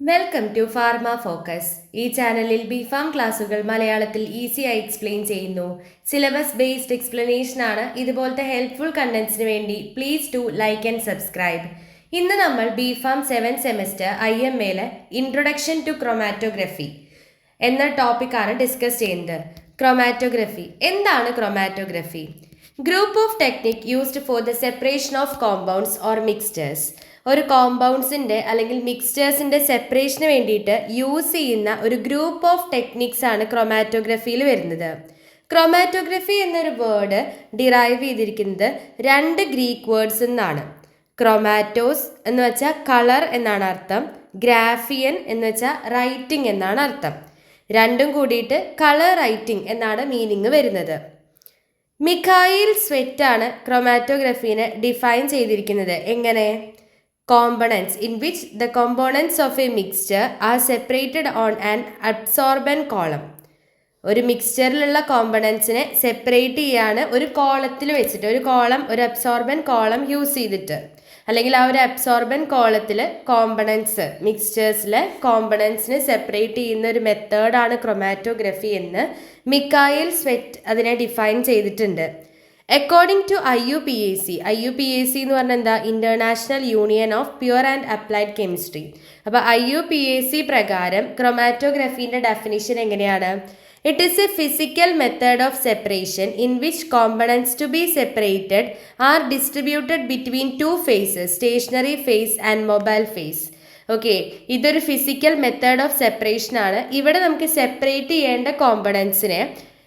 Welcome to pharma focus. ഈ ചാനലിൽ BPharm ക്ലാസുകൾ മലയാളത്തിൽ ഈസിയായി എക്സ്പ്ലെയിൻ ചെയ്യുന്നു. സിലബസ് ബേസ്ഡ് എക്സ്പ്ലനേഷൻ ആണ്. ഇതുപോലത്തെ ഹെൽപ്ഫുൾ കണ്ടന്റ്സിന് വേണ്ടി please do like and subscribe. ഇന്ന് നമ്മൾ ബിഫാം 7th സെമസ്റ്റർ IMAയിലെ ഇൻട്രൊഡക്ഷൻ ടു ക്രൊമാറ്റോഗ്രഫി എന്ന ടോപ്പിക്കാണ് ഡിസ്കസ് ചെയ്യുന്നത്. ക്രൊമാറ്റോഗ്രഫി എന്താണ്? Chromatography group of technique used for the separation of compounds or mixtures. ഒരു കോമ്പൗണ്ട്സിൻ്റെ അല്ലെങ്കിൽ മിക്സ്ചേഴ്സിൻ്റെ സെപ്പറേഷന് വേണ്ടിയിട്ട് യൂസ് ചെയ്യുന്ന ഒരു ഗ്രൂപ്പ് ഓഫ് ടെക്നിക്സ് ആണ് ക്രൊമാറ്റോഗ്രഫിയിൽ വരുന്നത്. ക്രൊമാറ്റോഗ്രഫി എന്നൊരു വേർഡ് ഡിറൈവ് ചെയ്തിരിക്കുന്നത് രണ്ട് ഗ്രീക്ക് വേർഡ്സ് എന്നാണ്. ക്രൊമാറ്റോസ് എന്ന് വെച്ചാൽ കളർ എന്നാണ് അർത്ഥം. ഗ്രാഫിയൻ എന്ന് വെച്ചാൽ റൈറ്റിംഗ് എന്നാണ് അർത്ഥം. രണ്ടും കൂടിയിട്ട് കളർ റൈറ്റിംഗ് എന്നാണ് മീനിങ് വരുന്നത്. മിഖായിൽ സ്വെറ്റ് ആണ് ക്രൊമാറ്റോഗ്രഫീനെ ഡിഫൈൻ ചെയ്തിരിക്കുന്നത്. എങ്ങനെ? Components in which the components of a mixture are separated on an absorbent column. ഒരു മിക്സ്ചറിലുള്ള കോമ്പണൻസിനെ സെപ്പറേറ്റ് ചെയ്യാണ് ഒരു കോളത്തിൽ വെച്ചിട്ട്, ഒരു കോളം, ഒരു അബ്സോർബൻ കോളം യൂസ് ചെയ്തിട്ട്, അല്ലെങ്കിൽ ആ ഒരു അബ്സോർബൻ കോളത്തിൽ കോമ്പണൻസ്, മിക്സ്ചേഴ്സിലെ കോമ്പണൻസിനെ സെപ്പറേറ്റ് ചെയ്യുന്ന ഒരു മെത്തേഡാണ് ക്രൊമാറ്റോഗ്രഫി എന്ന് മിഖായിൽ സ്വെറ്റ് അതിനെ ഡിഫൈൻ ചെയ്തിട്ടുണ്ട്. അക്കോർഡിംഗ് ടു IUPAC എന്ന് പറഞ്ഞാൽ എന്താ? International union of pure and applied chemistry. അപ്പോൾ IUPAC പ്രകാരം ക്രൊമാറ്റോഗ്രഫീൻ്റെ ഡെഫിനിഷൻ എങ്ങനെയാണ്? It is a physical method of separation in which components to be separated are distributed between two phases, stationary phase and mobile phase. Okay, ഇതൊരു physical method of separation ആണ്. ഇവിടെ നമുക്ക് separate ചെയ്യേണ്ട കോമ്പണൻസിനെ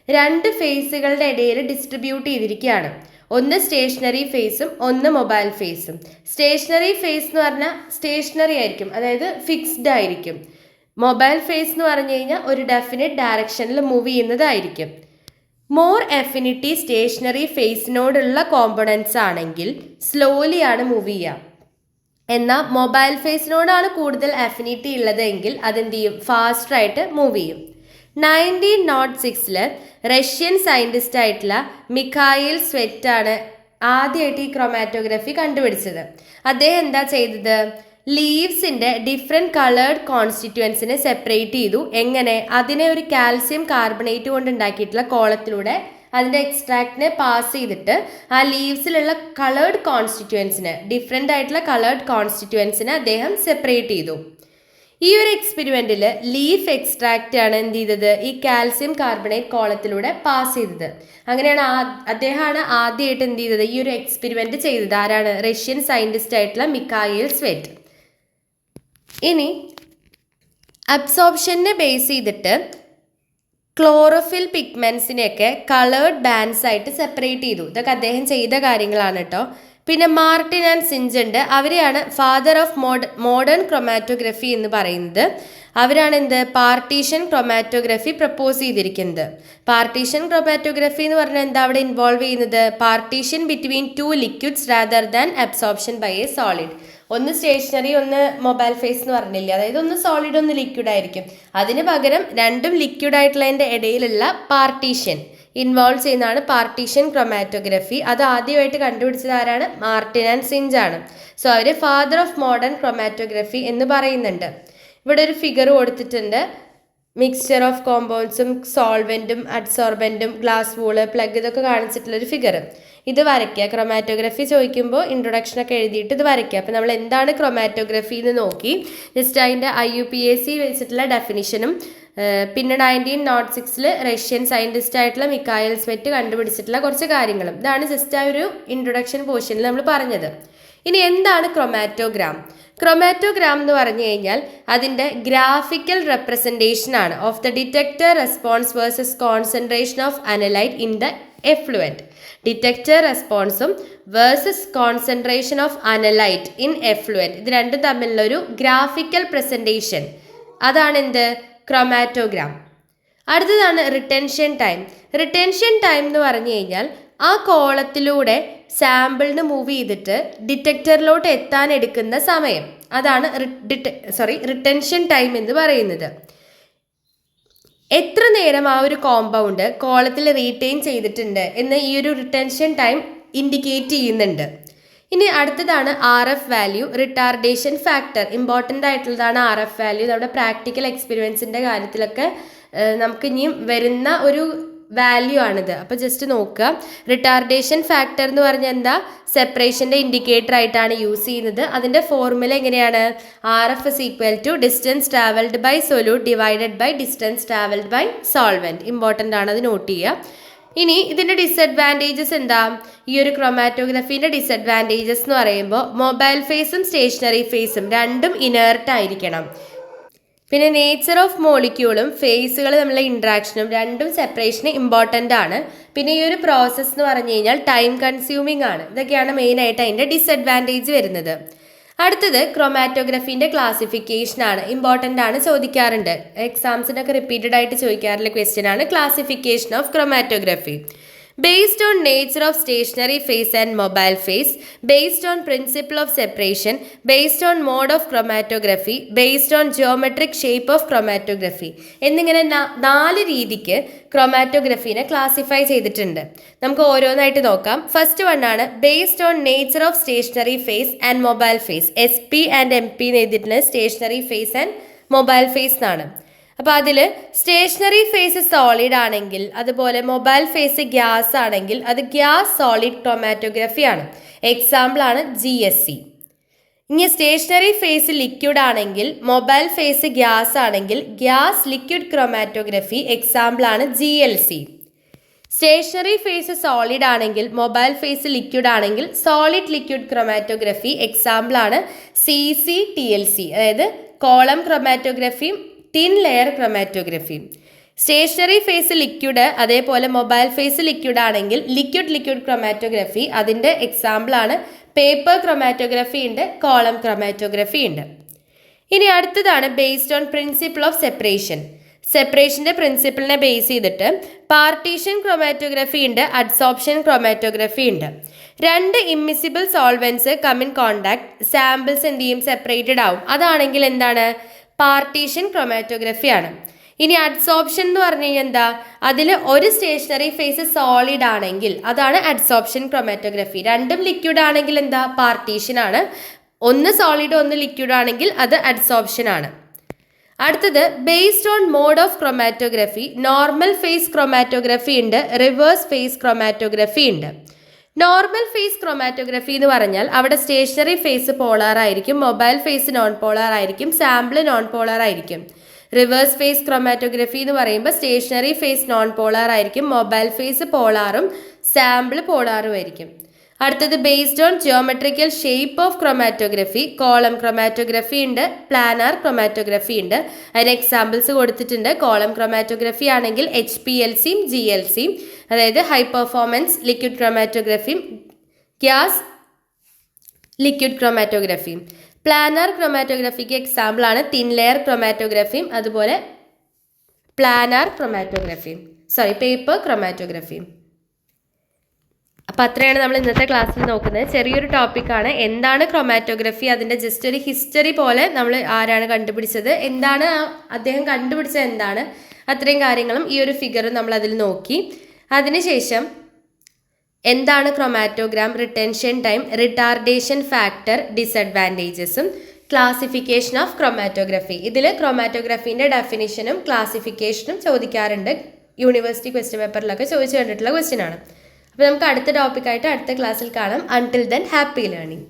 രണ്ട് ഫേസുകളുടെ ഇടയിൽ ഡിസ്ട്രിബ്യൂട്ട് ചെയ്തിരിക്കുകയാണ്. ഒന്ന് സ്റ്റേഷനറി ഫേസും ഒന്ന് മൊബൈൽ ഫേസും. സ്റ്റേഷനറി ഫേസ് എന്ന് പറഞ്ഞാൽ സ്റ്റേഷനറി ആയിരിക്കും, അതായത് ഫിക്സ്ഡ് ആയിരിക്കും. മൊബൈൽ ഫേസ് എന്ന് പറഞ്ഞു കഴിഞ്ഞാൽ ഒരു ഡെഫിനിറ്റ് ഡയറക്ഷനിൽ മൂവ് ചെയ്യുന്നതായിരിക്കും. മോർ എഫിനിറ്റി സ്റ്റേഷനറി ഫേസിനോടുള്ള കോമ്പണൻസ് ആണെങ്കിൽ സ്ലോലി ആണ് മൂവ് ചെയ്യുക. എന്നാൽ മൊബൈൽ ഫേസിനോടാണ് കൂടുതൽ എഫിനിറ്റി ഉള്ളതെങ്കിൽ അതെന്ത് ചെയ്യും? ഫാസ്റ്റായിട്ട് മൂവ് ചെയ്യും. 1906 റഷ്യൻ സയൻറ്റിസ്റ്റ് ആയിട്ടുള്ള മിഖായിൽ സ്വെറ്റ് ആണ് ആദ്യമായിട്ട് ഈ ക്രൊമാറ്റോഗ്രഫി കണ്ടുപിടിച്ചത്. അദ്ദേഹം എന്താ ചെയ്തത്? ലീവ്സിൻ്റെ ഡിഫറെൻറ്റ് കളേർഡ് കോൺസ്റ്റിറ്റ്യുവൻസിനെ സെപ്പറേറ്റ് ചെയ്തു. എങ്ങനെ? അതിനെ ഒരു കാൽസ്യം കാർബണേറ്റ് കൊണ്ട് ഉണ്ടാക്കിയിട്ടുള്ള കോളത്തിലൂടെ അതിൻ്റെ എക്സ്ട്രാക്റ്റിനെ പാസ് ചെയ്തിട്ട് ആ ലീവ്സിലുള്ള കളേർഡ് കോൺസ്റ്റിറ്റ്യുവൻസിനെ, ഡിഫറെൻ്റ് ആയിട്ടുള്ള കളേർഡ് കോൺസ്റ്റിറ്റ്യുവൻസിനെ അദ്ദേഹം സെപ്പറേറ്റ് ചെയ്തു. ഈ ഒരു എക്സ്പെരിമെൻറ്റിൽ ലീഫ് എക്സ്ട്രാക്റ്റ് ആണ് എന്ത് ചെയ്തത്? ഈ കാൽസ്യം കാർബണേറ്റ് കോളത്തിലൂടെ പാസ് ചെയ്തത്. അങ്ങനെയാണ് അദ്ദേഹമാണ് ആദ്യമായിട്ട് എന്ത് ചെയ്തത്? ഈ ഒരു എക്സ്പെരിമെൻറ്റ് ചെയ്തത്. ആരാണ്? റഷ്യൻ സയൻറ്റിസ്റ്റ് ആയിട്ടുള്ള മിഖായിൽ സ്വെറ്റ്. ഇനി അബ്സോർപ്ഷനെ ബേസ് ചെയ്തിട്ട് ക്ലോറോഫിൽ പിഗ്മെൻസിനെയൊക്കെ കളേർഡ് ബാൻഡ്സ് ആയിട്ട് സെപ്പറേറ്റ് ചെയ്തു. ഇതൊക്കെ അദ്ദേഹം ചെയ്ത കാര്യങ്ങളാണ് കേട്ടോ. പിന്നെ മാർട്ടിൻ ആൻഡ് സിഞ്ച് ഉണ്ട്. അവരെയാണ് ഫാദർ ഓഫ് മോഡേൺ ക്രൊമാറ്റോഗ്രഫി എന്ന് പറയുന്നത്. അവരാണ് എന്ത്? പാർട്ടീഷൻ ക്രൊമാറ്റോഗ്രഫി പ്രപ്പോസ് ചെയ്തിരിക്കുന്നത്. പാർട്ടീഷൻ ക്രൊമാറ്റോഗ്രഫി എന്ന് പറഞ്ഞാൽ എന്താ അവിടെ ഇൻവോൾവ് ചെയ്യുന്നത്? Partition between two liquids rather than absorption by a solid. ഒന്ന് സ്റ്റേഷനറി, ഒന്ന് മൊബൈൽ ഫേസ് എന്ന് പറഞ്ഞില്ല, അതായത് ഒന്ന് സോളിഡ് ഒന്ന് ലിക്വിഡ് ആയിരിക്കും. അതിന് പകരം രണ്ടും ലിക്വിഡ് ആയിട്ടുള്ളതിൻ്റെ ഇടയിലുള്ള പാർട്ടീഷൻ ഇൻവോൾവ് ചെയ്യുന്നതാണ് പാർട്ടീഷൻ ക്രൊമാറ്റോഗ്രഫി. അത് ആദ്യമായിട്ട് കണ്ടുപിടിച്ചത് ആരാണ്? മാർട്ടിൻ ആൻഡ് സിഞ്ച് ആണ്. സോ അവർ ഫാദർ ഓഫ് മോഡേൺ ക്രൊമാറ്റോഗ്രഫി എന്ന് പറയുന്നുണ്ട്. ഇവിടെ ഒരു ഫിഗർ കൊടുത്തിട്ടുണ്ട്. മിക്സ്ചർ ഓഫ് കോമ്പൗണ്ട്സും സോൾവെൻറ്റും അഡ്സോർബൻറ്റും ഗ്ലാസ് വൂള് പ്ലഗ് ഇതൊക്കെ കാണിച്ചിട്ടുള്ളൊരു ഫിഗർ. ഇത് വരയ്ക്കുക. ക്രൊമാറ്റോഗ്രഫി ചോദിക്കുമ്പോൾ ഇൻട്രൊഡക്ഷനൊക്കെ എഴുതിയിട്ട് ഇത് വരയ്ക്കുക. അപ്പോൾ നമ്മൾ എന്താണ് ക്രൊമാറ്റോഗ്രഫി എന്ന് നോക്കി ജസ്റ്റ് അതിൻ്റെ IUPAC വെച്ചിട്ടുള്ള ഡെഫിനിഷനും പിന്നെ 1906 റഷ്യൻ സയൻറ്റിസ്റ്റ് ആയിട്ടുള്ള മിഖായിൽ സ്വെറ്റ് കണ്ടുപിടിച്ചിട്ടുള്ള കുറച്ച് കാര്യങ്ങളും ഇതാണ് ജസ്റ്റ് ആ ഒരു ഇൻട്രൊഡക്ഷൻ പോർഷനിൽ നമ്മൾ പറഞ്ഞത്. ഇനി എന്താണ് ക്രൊമാറ്റോഗ്രാം? ക്രൊമാറ്റോഗ്രാം എന്ന് പറഞ്ഞു കഴിഞ്ഞാൽ അതിൻ്റെ ഗ്രാഫിക്കൽ റെപ്രസെൻറ്റേഷൻ ആണ് of the detector response versus concentration of analyte in the effluent. Detector റെസ്പോൺസും versus concentration of analyte in effluent, ഇത് രണ്ടും തമ്മിലുള്ളൊരു ഗ്രാഫിക്കൽ പ്രസൻറ്റേഷൻ, അതാണ് എന്ത്? ക്രൊമാറ്റോഗ്രാം. അടുത്തതാണ് റിട്ടൻഷൻ ടൈം. റിട്ടൻഷൻ ടൈം എന്ന് പറഞ്ഞു കഴിഞ്ഞാൽ ആ കോളത്തിലൂടെ സാമ്പിളിന് മൂവ് ചെയ്തിട്ട് ഡിറ്റക്ടറിലോട്ട് എത്താൻ എടുക്കുന്ന സമയം, അതാണ് റിട്ടൻഷൻ ടൈം എന്ന് പറയുന്നത്. എത്ര നേരം ആ ഒരു കോമ്പൗണ്ട് കോളത്തിൽ റീറ്റെയിൻ ചെയ്തിട്ടുണ്ട് എന്ന് ഈ ഒരു റിട്ടൻഷൻ ടൈം ഇൻഡിക്കേറ്റ് ചെയ്യുന്നുണ്ട്. ഇനി അടുത്തതാണ് RF value, retardation factor. Important ആയിട്ടുള്ളതാണ് RF വാല്യൂ. നമ്മുടെ പ്രാക്ടിക്കൽ എക്സ്പീരിയൻസിൻ്റെ കാര്യത്തിലൊക്കെ നമുക്ക് ഇനിയും വരുന്ന ഒരു വാല്യൂ ആണിത്. അപ്പോൾ ജസ്റ്റ് നോക്കുക. റിട്ടാർഡേഷൻ ഫാക്ടർ എന്ന് പറഞ്ഞാൽ എന്താ? സെപ്പറേഷൻ്റെ ഇൻഡിക്കേറ്റർ ആയിട്ടാണ് യൂസ് ചെയ്യുന്നത്. അതിൻ്റെ ഫോർമുല എങ്ങനെയാണ്? RF is equal to distance travelled by solute divided by distance travelled by solvent. Important ആണ്, അത് നോട്ട് ചെയ്യുക. ഇനി ഇതിൻ്റെ ഡിസഡ്വാൻറ്റേജസ് എന്താ? ഈ ഒരു ക്രൊമാറ്റോഗ്രഫീൻ്റെ ഡിസഡ്വാൻറ്റേജസ് എന്ന് പറയുമ്പോൾ മൊബൈൽ ഫേസും സ്റ്റേഷനറി ഫേസും രണ്ടും ഇനേർട്ട് ആയിരിക്കണം. പിന്നെ നേച്ചർ ഓഫ് മോളിക്യൂളും ഫേസുകൾ തമ്മിലുള്ള ഇൻട്രാക്ഷനും രണ്ടും സെപ്പറേഷന് ഇമ്പോർട്ടൻ്റ് ആണ്. പിന്നെ ഈ ഒരു പ്രോസസ്സ് എന്ന് പറഞ്ഞു കഴിഞ്ഞാൽ ടൈം കൺസ്യൂമിംഗ് ആണ്. ഇതൊക്കെയാണ് മെയിനായിട്ട് അതിൻ്റെ ഡിസഡ്വാൻറ്റേജ് വരുന്നത്. അടുത്തത് ക്രൊമാറ്റോഗ്രഫീൻ്റെ ക്ലാസിഫിക്കേഷൻ ആണ്. ഇമ്പോർട്ടൻ്റ് ആണ്, ചോദിക്കാറുണ്ട്. എക്സാംസിനൊക്കെ റിപ്പീറ്റഡ് ആയിട്ട് ചോദിക്കാറുള്ള ക്വസ്റ്റ്യൻ ആണ് classification of chromatography. Based on nature of stationary phase and mobile phase, based on principle of separation, based on mode of chromatography, based on geometric shape of chromatography എന്നിങ്ങനെ 4 രീതിക്ക് ക്രൊമാറ്റോഗ്രഫീനെ classify ചെയ്തിട്ടുണ്ട്. നമുക്ക് ഓരോന്നായിട്ട് നോക്കാം. First one ആണ് based on nature of stationary phase and mobile phase. SP and MP എന്ന് എഴുതിയിട്ടുള്ളത് stationary phase and mobile phase എന്നാണ്. അപ്പോൾ അതിൽ സ്റ്റേഷനറി ഫേസ് സോളിഡ് ആണെങ്കിൽ, അതുപോലെ മൊബൈൽ ഫേസ് ഗ്യാസ് ആണെങ്കിൽ അത് ഗ്യാസ് സോളിഡ് ക്രൊമാറ്റോഗ്രഫി ആണ്. എക്സാമ്പിൾ ആണ് GSC. ഇനി സ്റ്റേഷനറി ഫേസ് ലിക്വിഡ് ആണെങ്കിൽ, മൊബൈൽ ഫേസ് ഗ്യാസ് ആണെങ്കിൽ ഗ്യാസ് ലിക്വിഡ് ക്രൊമാറ്റോഗ്രഫി. എക്സാമ്പിൾ ആണ് GLC. സ്റ്റേഷനറി ഫേസ് സോളിഡ് ആണെങ്കിൽ, മൊബൈൽ ഫേസ് ലിക്വിഡ് ആണെങ്കിൽ സോളിഡ് ലിക്വിഡ് ക്രൊമാറ്റോഗ്രഫി. എക്സാമ്പിൾ ആണ് CCTLC, അതായത് കോളം ക്രൊമാറ്റോഗ്രഫിയും thin layer chromatography. Stationary phase liquid, അതേപോലെ മൊബൈൽ ഫേസ് ലിക്വിഡ് ആണെങ്കിൽ ലിക്വിഡ് ക്രൊമാറ്റോഗ്രഫി. അതിൻ്റെ എക്സാമ്പിൾ ആണ് പേപ്പർ ക്രൊമാറ്റോഗ്രഫി ഉണ്ട്, കോളം ക്രൊമാറ്റോഗ്രഫി ഉണ്ട്. ഇനി അടുത്തതാണ് based on principle of separation. സെപ്പറേഷൻ്റെ പ്രിൻസിപ്പിളിനെ ബേസ് ചെയ്തിട്ട് പാർട്ടീഷൻ ക്രൊമാറ്റോഗ്രഫി ഉണ്ട്, അഡ്സോർപ്ഷൻ ക്രൊമാറ്റോഗ്രഫി ഉണ്ട്. 2 immiscible solvents come in contact, samples എന്ത് ചെയ്യും? സെപ്പറേറ്റഡ് ആവും. അതാണെങ്കിൽ എന്താണ്? പാർട്ടീഷൻ ക്രൊമാറ്റോഗ്രഫി ആണ്. ഇനി അഡ്സോർപ്ഷൻ എന്ന് പറഞ്ഞു കഴിഞ്ഞാൽ എന്താ? അതിൽ ഒരു സ്റ്റേഷനറി ഫേസ് സോളിഡ് ആണെങ്കിൽ അതാണ് അഡ്സോർപ്ഷൻ ക്രൊമാറ്റോഗ്രഫി. രണ്ടും ലിക്വിഡ് ആണെങ്കിൽ എന്താ? പാർട്ടീഷൻ ആണ്. ഒന്ന് സോളിഡ് ഒന്ന് ലിക്വിഡ് ആണെങ്കിൽ അത് അഡ്സോർപ്ഷൻ ആണ്. അടുത്തത് based on mode of chromatography. Normal phase chromatography ഉണ്ട്, റിവേഴ്സ് ഫേസ് ക്രൊമാറ്റോഗ്രഫി ഉണ്ട്. നോർമൽ ഫേസ് ക്രൊമാറ്റോഗ്രഫി എന്ന് പറഞ്ഞാൽ അവിടെ സ്റ്റേഷനറി ഫേസ് പോളാർ ആയിരിക്കും, മൊബൈൽ ഫേസ് നോൺ പോളാർ ആയിരിക്കും, സാമ്പിൾ നോൺ പോളാർ ആയിരിക്കും. റിവേഴ്സ് ഫേസ് ക്രൊമാറ്റോഗ്രഫി എന്ന് പറയുമ്പോൾ സ്റ്റേഷനറി ഫേസ് നോൺ പോളാർ ആയിരിക്കും, മൊബൈൽ ഫേസ് പോളാറും സാമ്പിൾ പോളാറും ആയിരിക്കും. അടുത്തത് based on geometrical shape of chromatography. Column chromatography ഉണ്ട്, പ്ലാനാർ ക്രൊമാറ്റോഗ്രഫി ഉണ്ട്. അതിന് എക്സാമ്പിൾസ് കൊടുത്തിട്ടുണ്ട്. കോളം ക്രൊമാറ്റോഗ്രഫി ആണെങ്കിൽ HPLCയും GLCയും, അതായത് ഹൈ പെർഫോമൻസ് ലിക്വിഡ് ക്രൊമാറ്റോഗ്രഫിയും ഗ്യാസ് ലിക്വിഡ് ക്രൊമാറ്റോഗ്രഫിയും. പ്ലാനാർ ക്രൊമാറ്റോഗ്രഫിക്ക് എക്സാമ്പിൾ ആണ് തിൻ ലെയർ ക്രൊമാറ്റോഗ്രഫിയും അതുപോലെ പ്ലാനാർ ക്രൊമാറ്റോഗ്രഫിയും, പേപ്പർ ക്രൊമാറ്റോഗ്രഫിയും. അപ്പോൾ അത്രയാണ് നമ്മൾ ഇന്നത്തെ ക്ലാസ്സിൽ നോക്കുന്നത്. ചെറിയൊരു ടോപ്പിക്കാണ്. എന്താണ് ക്രൊമാറ്റോഗ്രഫി, അതിൻ്റെ ജസ്റ്റ് ഒരു ഹിസ്റ്ററി പോലെ നമ്മൾ ആരാണ് കണ്ടുപിടിച്ചത്, എന്താണ് അദ്ദേഹം കണ്ടുപിടിച്ചത്, എന്താണ് അത്രയും കാര്യങ്ങളും ഈ ഒരു ഫിഗറും നമ്മൾ അതിൽ നോക്കി. അതിനുശേഷം എന്താണ് chromatogram, retention time, retardation factor, ഡിസഡ്വാൻറ്റേജസും ക്ലാസിഫിക്കേഷൻ ഓഫ് ക്രൊമാറ്റോഗ്രഫി. ഇതിൽ ക്രൊമാറ്റോഗ്രഫീൻ്റെ ഡെഫിനിഷനും ക്ലാസിഫിക്കേഷനും ചോദിക്കാറുണ്ട്. യൂണിവേഴ്സിറ്റി ക്വസ്റ്റ്യൻ പേപ്പറിലൊക്കെ ചോദിച്ചു കണ്ടിട്ടുള്ള ക്വസ്റ്റ്യൻ ആണ്. അപ്പോൾ നമുക്ക് അടുത്ത ടോപ്പിക്കായിട്ട് അടുത്ത ക്ലാസ്സിൽ കാണാം. Until then happy learning.